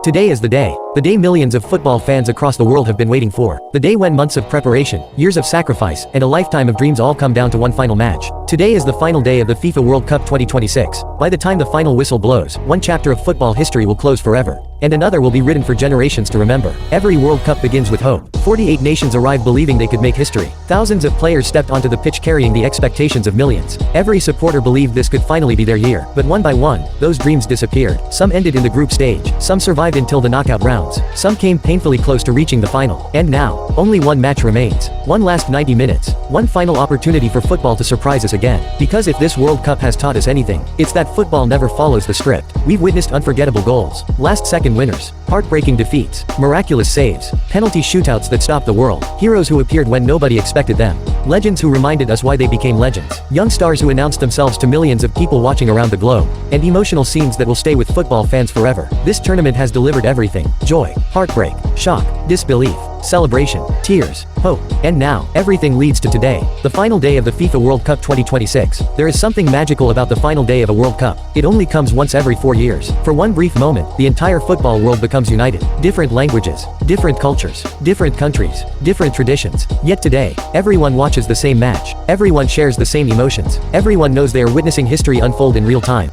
Today is the day millions of football fans across the world have been waiting for. The day when months of preparation, years of sacrifice, and a lifetime of dreams all come down to one final match. Today is the final day of the FIFA World Cup 2026. By the time the final whistle blows, one chapter of football history will close forever, and another will be written for generations to remember. Every World Cup begins with hope. 48 nations arrived believing they could make history. Thousands of players stepped onto the pitch carrying the expectations of millions. Every supporter believed this could finally be their year. But one by one, those dreams disappeared. Some ended in the group stage. Some survived until the knockout rounds. Some came painfully close to reaching the final. And now, only one match remains. One last 90 minutes. One final opportunity for football to surprise us again. Because if this World Cup has taught us anything, it's that football never follows the script. We've witnessed unforgettable goals, last-second winners, heartbreaking defeats, miraculous saves, penalty shootouts that stopped the world, heroes who appeared when nobody expected them, legends who reminded us why they became legends, young stars who announced themselves to millions of people watching around the globe, and emotional scenes that will stay with football fans forever. This tournament has delivered everything: joy, heartbreak, shock, disbelief, celebration, tears, hope. And now, everything leads to today, the final day of the FIFA World Cup 2026. There is something magical about the final day of a World Cup. It only comes once every 4 years. For one brief moment, the entire football world becomes united. Different languages, different cultures, different countries, different traditions. Yet today, everyone watches the same match. Everyone shares the same emotions. Everyone knows they are witnessing history unfold in real time.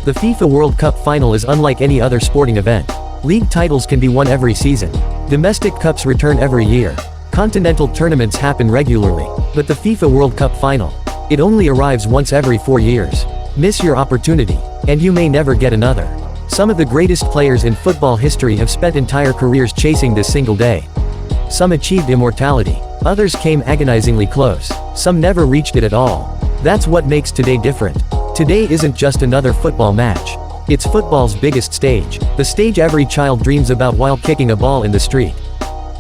The FIFA World Cup final is unlike any other sporting event. League titles can be won every season. Domestic cups return every year. Continental tournaments happen regularly. But the FIFA World Cup final, it only arrives once every 4 years. Miss your opportunity, and you may never get another. Some of the greatest players in football history have spent entire careers chasing this single day. Some achieved immortality. Others came agonizingly close. Some never reached it at all. That's what makes today different. Today isn't just another football match. It's football's biggest stage. The stage every child dreams about while kicking a ball in the street.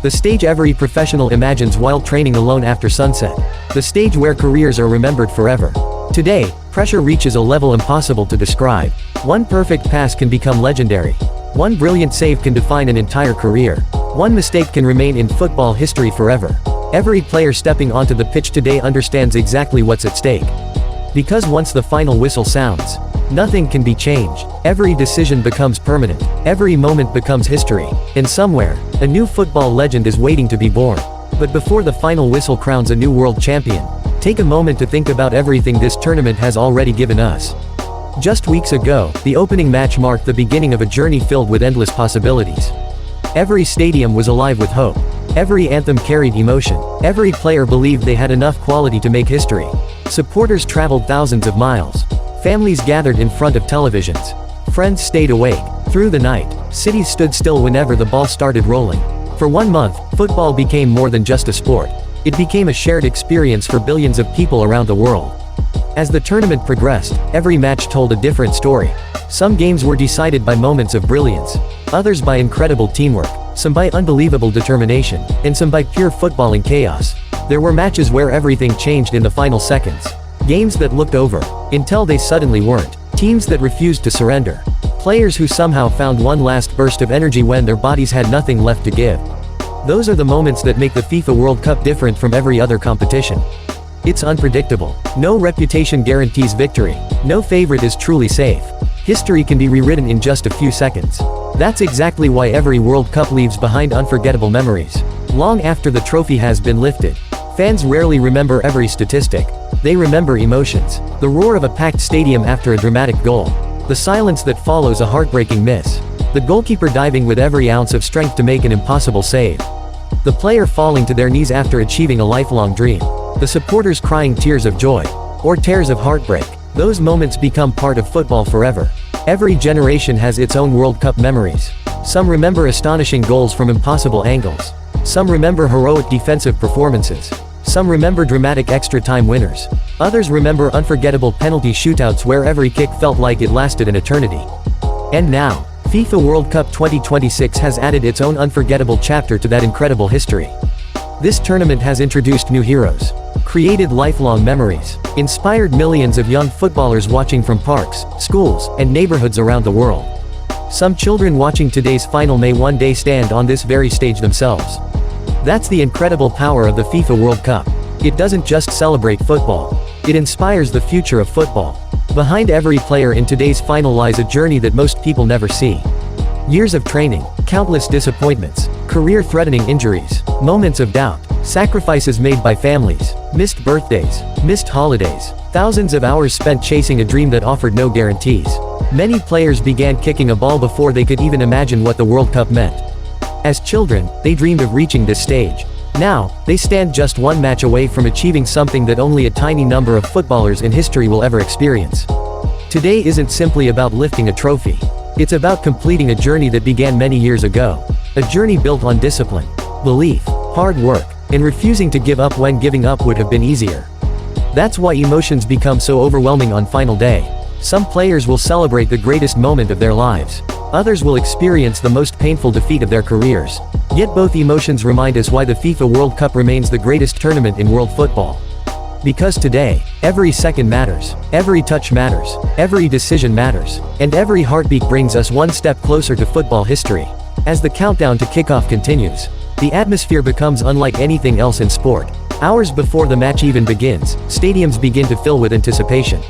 The stage every professional imagines while training alone after sunset. The stage where careers are remembered forever. Today, pressure reaches a level impossible to describe. One perfect pass can become legendary. One brilliant save can define an entire career. One mistake can remain in football history forever. Every player stepping onto the pitch today understands exactly what's at stake. Because once the final whistle sounds, nothing can be changed. Every decision becomes permanent. Every moment becomes history. And somewhere, a new football legend is waiting to be born. But before the final whistle crowns a new world champion, take a moment to think about everything this tournament has already given us. Just weeks ago, the opening match marked the beginning of a journey filled with endless possibilities. Every stadium was alive with hope. Every anthem carried emotion. Every player believed they had enough quality to make history. Supporters traveled thousands of miles. Families gathered in front of televisions. Friends stayed awake. Through the night, cities stood still whenever the ball started rolling. For 1 month, football became more than just a sport. It became a shared experience for billions of people around the world. As the tournament progressed, every match told a different story. Some games were decided by moments of brilliance. Others by incredible teamwork. Some by unbelievable determination. And some by pure footballing chaos. There were matches where everything changed in the final seconds. Games that looked over, until they suddenly weren't. Teams that refused to surrender. Players who somehow found one last burst of energy when their bodies had nothing left to give. Those are the moments that make the FIFA World Cup different from every other competition. It's unpredictable. No reputation guarantees victory. No favorite is truly safe. History can be rewritten in just a few seconds. That's exactly why every World Cup leaves behind unforgettable memories. Long after the trophy has been lifted, fans rarely remember every statistic. They remember emotions. The roar of a packed stadium after a dramatic goal. The silence that follows a heartbreaking miss. The goalkeeper diving with every ounce of strength to make an impossible save. The player falling to their knees after achieving a lifelong dream. The supporters crying tears of joy. Or tears of heartbreak. Those moments become part of football forever. Every generation has its own World Cup memories. Some remember astonishing goals from impossible angles. Some remember heroic defensive performances. Some remember dramatic extra-time winners. Others remember unforgettable penalty shootouts where every kick felt like it lasted an eternity. And now, FIFA World Cup 2026 has added its own unforgettable chapter to that incredible history. This tournament has introduced new heroes, created lifelong memories, inspired millions of young footballers watching from parks, schools, and neighborhoods around the world. Some children watching today's final may one day stand on this very stage themselves. That's the incredible power of the FIFA World Cup. It doesn't just celebrate football. It inspires the future of football. Behind every player in today's final lies a journey that most people never see. Years of training, countless disappointments, career-threatening injuries, moments of doubt, sacrifices made by families, missed birthdays, missed holidays, thousands of hours spent chasing a dream that offered no guarantees. Many players began kicking a ball before they could even imagine what the World Cup meant. As children, they dreamed of reaching this stage. Now, they stand just one match away from achieving something that only a tiny number of footballers in history will ever experience. Today isn't simply about lifting a trophy. It's about completing a journey that began many years ago. A journey built on discipline, belief, hard work, and refusing to give up when giving up would have been easier. That's why emotions become so overwhelming on final day. Some players will celebrate the greatest moment of their lives. Others will experience the most painful defeat of their careers. Yet both emotions remind us why the FIFA World Cup remains the greatest tournament in world football. Because today, every second matters, every touch matters, every decision matters, and every heartbeat brings us one step closer to football history. As the countdown to kickoff continues, the atmosphere becomes unlike anything else in sport. Hours before the match even begins, stadiums begin to fill with anticipation.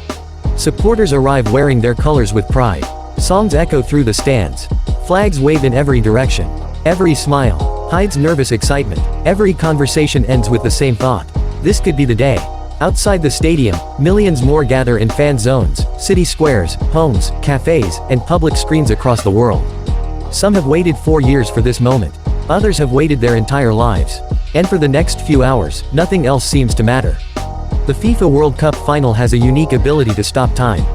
Supporters arrive wearing their colors with pride. Songs echo through the stands. Flags wave in every direction. Every smile hides nervous excitement. Every conversation ends with the same thought: this could be the day. Outside the stadium, millions more gather in fan zones, city squares, homes, cafes, and public screens across the world. Some have waited 4 years for this moment. Others have waited their entire lives. And for the next few hours, nothing else seems to matter. The FIFA World Cup final has a unique ability to stop time.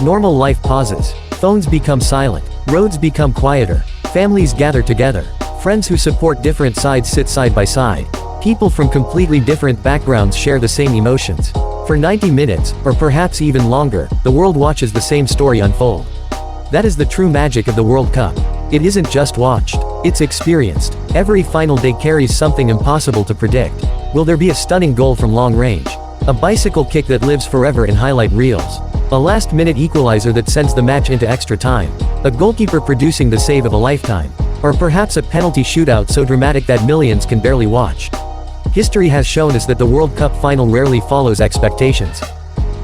Normal life pauses. Phones become silent. Roads become quieter. Families gather together. Friends who support different sides sit side by side. People from completely different backgrounds share the same emotions. For 90 minutes, or perhaps even longer, the world watches the same story unfold. That is the true magic of the World Cup. It isn't just watched, it's experienced. Every final day carries something impossible to predict. Will there be a stunning goal from long range? A bicycle kick that lives forever in highlight reels? A last-minute equalizer that sends the match into extra time? A goalkeeper producing the save of a lifetime? Or perhaps a penalty shootout so dramatic that millions can barely watch? History has shown us that the World Cup final rarely follows expectations.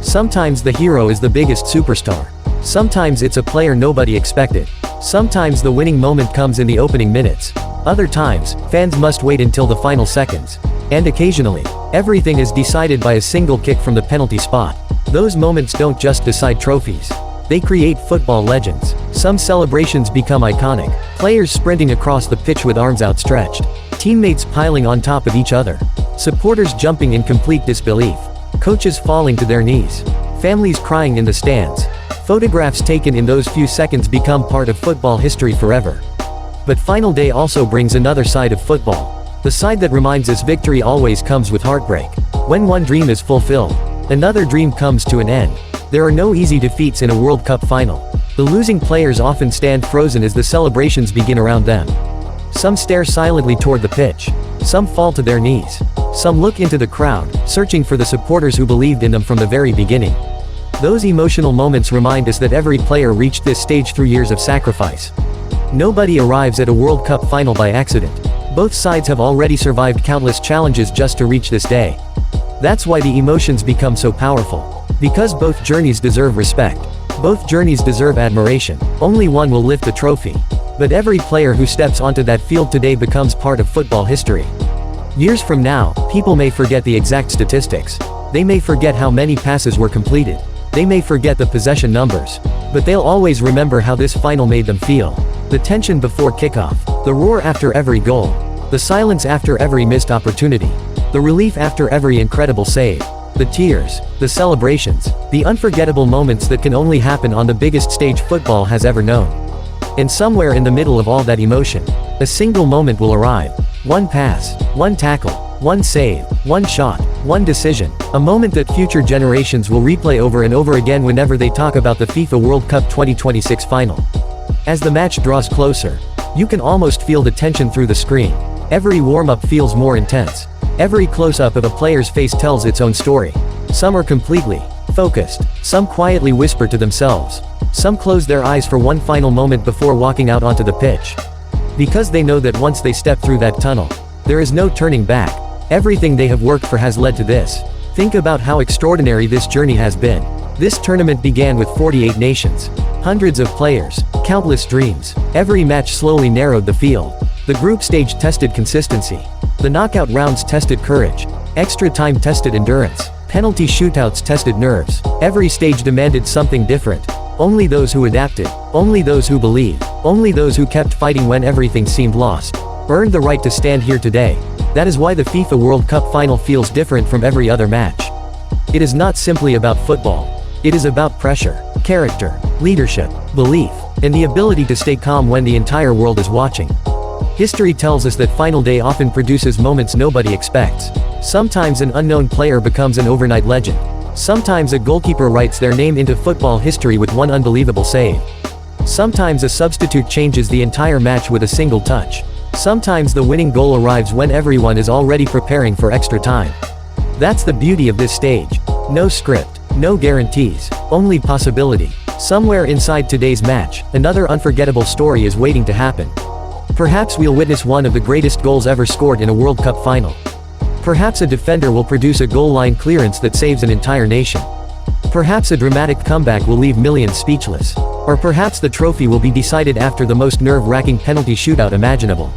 Sometimes the hero is the biggest superstar. Sometimes it's a player nobody expected. Sometimes the winning moment comes in the opening minutes. Other times, fans must wait until the final seconds. And occasionally, everything is decided by a single kick from the penalty spot. Those moments don't just decide trophies. They create football legends. Some celebrations become iconic. Players sprinting across the pitch with arms outstretched. Teammates piling on top of each other. Supporters jumping in complete disbelief. Coaches falling to their knees. Families crying in the stands. Photographs taken in those few seconds become part of football history forever. But final day also brings another side of football. The side that reminds us victory always comes with heartbreak. When one dream is fulfilled, another dream comes to an end. There are no easy defeats in a World Cup final. The losing players often stand frozen as the celebrations begin around them. Some stare silently toward the pitch. Some fall to their knees. Some look into the crowd, searching for the supporters who believed in them from the very beginning. Those emotional moments remind us that every player reached this stage through years of sacrifice. Nobody arrives at a World Cup final by accident. Both sides have already survived countless challenges just to reach this day. That's why the emotions become so powerful. Because both journeys deserve respect. Both journeys deserve admiration. Only one will lift the trophy. But every player who steps onto that field today becomes part of football history. Years from now, people may forget the exact statistics. They may forget how many passes were completed. They may forget the possession numbers. But they'll always remember how this final made them feel. The tension before kickoff. The roar after every goal. The silence after every missed opportunity. The relief after every incredible save. The tears. The celebrations. The unforgettable moments that can only happen on the biggest stage football has ever known. And somewhere in the middle of all that emotion, a single moment will arrive. One pass, one tackle, one save, one shot, one decision. A moment that future generations will replay over and over again whenever they talk about the FIFA World Cup 2026 final. As the match draws closer, you can almost feel the tension through the screen. Every warm-up feels more intense. Every close-up of a player's face tells its own story. Some are completely focused. Some quietly whisper to themselves. Some close their eyes for one final moment before walking out onto the pitch. Because they know that once they step through that tunnel, there is no turning back. Everything they have worked for has led to this. Think about how extraordinary this journey has been. This tournament began with 48 nations. Hundreds of players. Countless dreams. Every match slowly narrowed the field. The group stage tested consistency. The knockout rounds tested courage. Extra time tested endurance. Penalty shootouts tested nerves. Every stage demanded something different. Only those who adapted. Only those who believed. Only those who kept fighting when everything seemed lost earned the right to stand here today. That is why the FIFA World Cup final feels different from every other match. It is not simply about football. It is about pressure, character, leadership, belief, and the ability to stay calm when the entire world is watching. History tells us that final day often produces moments nobody expects. Sometimes an unknown player becomes an overnight legend. Sometimes a goalkeeper writes their name into football history with one unbelievable save. Sometimes a substitute changes the entire match with a single touch. Sometimes the winning goal arrives when everyone is already preparing for extra time. That's the beauty of this stage. No script, no guarantees, only possibility. Somewhere inside today's match, another unforgettable story is waiting to happen. Perhaps we'll witness one of the greatest goals ever scored in a World Cup final. Perhaps a defender will produce a goal line clearance that saves an entire nation. Perhaps a dramatic comeback will leave millions speechless. Or perhaps the trophy will be decided after the most nerve-wracking penalty shootout imaginable.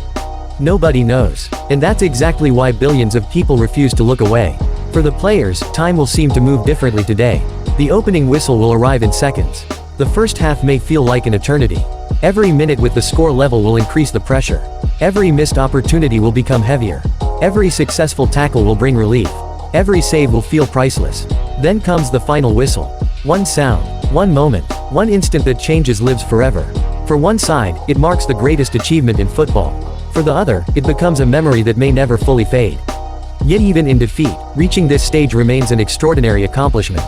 Nobody knows. And that's exactly why billions of people refuse to look away. For the players, time will seem to move differently today. The opening whistle will arrive in seconds. The first half may feel like an eternity. Every minute with the score level will increase the pressure. Every missed opportunity will become heavier. Every successful tackle will bring relief. Every save will feel priceless. Then comes the final whistle. One sound, one moment, one instant that changes lives forever. For one side, it marks the greatest achievement in football. For the other, it becomes a memory that may never fully fade. Yet even in defeat, reaching this stage remains an extraordinary accomplishment.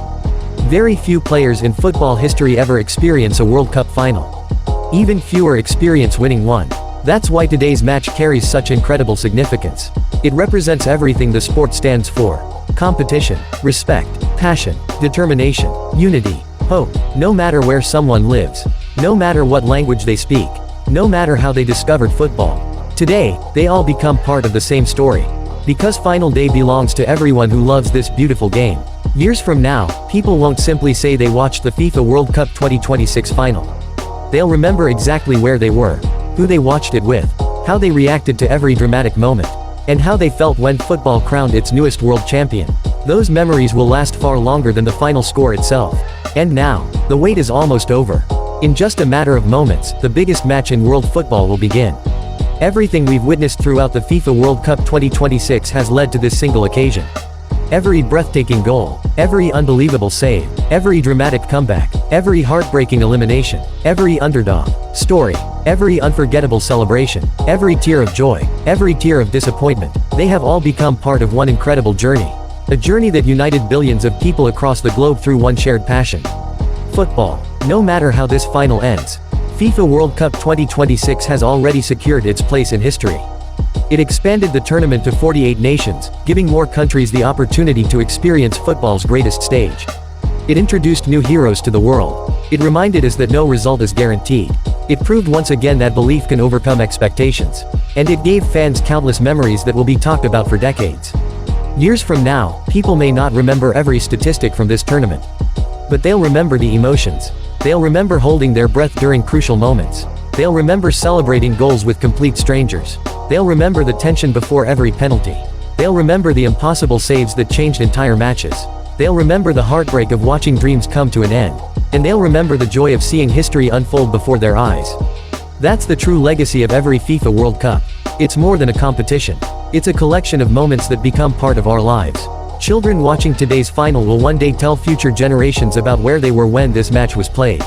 Very few players in football history ever experience a World Cup final. Even fewer experience winning one. That's why today's match carries such incredible significance. It represents everything the sport stands for. Competition, respect, passion, determination, unity, hope. No matter where someone lives, no matter what language they speak, no matter how they discovered football, today, they all become part of the same story. Because final day belongs to everyone who loves this beautiful game. Years from now, people won't simply say they watched the FIFA World Cup 2026 final. They'll remember exactly where they were, who they watched it with, how they reacted to every dramatic moment, and how they felt when football crowned its newest world champion. Those memories will last far longer than the final score itself. And now, the wait is almost over. In just a matter of moments, the biggest match in world football will begin. Everything we've witnessed throughout the FIFA World Cup 2026 has led to this single occasion. Every breathtaking goal, every unbelievable save, every dramatic comeback, every heartbreaking elimination, every underdog story, every unforgettable celebration, every tear of joy, every tear of disappointment, they have all become part of one incredible journey. A journey that united billions of people across the globe through one shared passion. Football. No matter how this final ends, FIFA World Cup 2026 has already secured its place in history. It expanded the tournament to 48 nations, giving more countries the opportunity to experience football's greatest stage. It introduced new heroes to the world. It reminded us that no result is guaranteed. It proved once again that belief can overcome expectations. And it gave fans countless memories that will be talked about for decades. Years from now, people may not remember every statistic from this tournament. But they'll remember the emotions. They'll remember holding their breath during crucial moments. They'll remember celebrating goals with complete strangers. They'll remember the tension before every penalty. They'll remember the impossible saves that changed entire matches. They'll remember the heartbreak of watching dreams come to an end. And they'll remember the joy of seeing history unfold before their eyes. That's the true legacy of every FIFA World Cup. It's more than a competition. It's a collection of moments that become part of our lives. Children watching today's final will one day tell future generations about where they were when this match was played.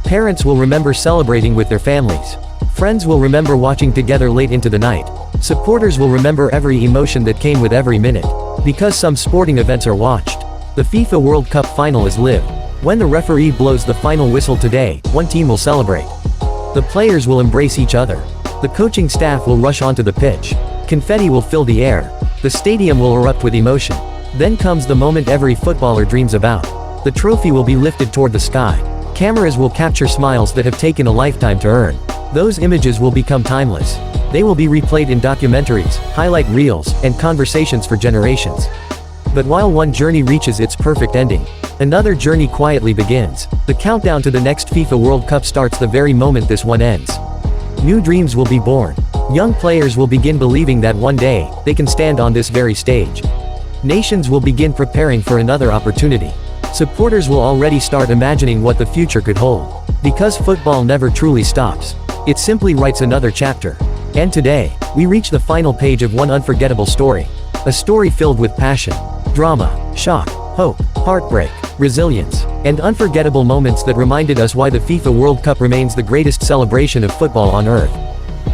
Parents will remember celebrating with their families. Friends will remember watching together late into the night. Supporters will remember every emotion that came with every minute. Because some sporting events are watched, the FIFA World Cup final is lived. When the referee blows the final whistle today, one team will celebrate. The players will embrace each other. The coaching staff will rush onto the pitch. Confetti will fill the air. The stadium will erupt with emotion. Then comes the moment every footballer dreams about. The trophy will be lifted toward the sky. Cameras will capture smiles that have taken a lifetime to earn. Those images will become timeless. They will be replayed in documentaries, highlight reels, and conversations for generations. But while one journey reaches its perfect ending, another journey quietly begins. The countdown to the next FIFA World Cup starts the very moment this one ends. New dreams will be born. Young players will begin believing that one day, they can stand on this very stage. Nations will begin preparing for another opportunity. Supporters will already start imagining what the future could hold. Because football never truly stops. It simply writes another chapter. And today, we reach the final page of one unforgettable story. A story filled with passion, drama, shock, hope, heartbreak, resilience, and unforgettable moments that reminded us why the FIFA World Cup remains the greatest celebration of football on earth.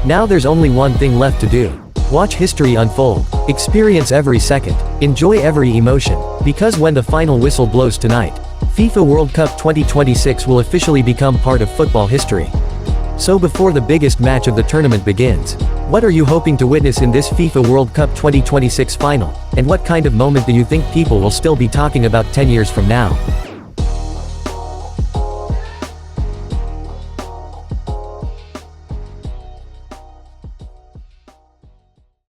Now there's only one thing left to do. Watch history unfold, experience every second, enjoy every emotion, because when the final whistle blows tonight, FIFA World Cup 2026 will officially become part of football history. So before the biggest match of the tournament begins, what are you hoping to witness in this FIFA World Cup 2026 final? And what kind of moment do you think people will still be talking about 10 years from now?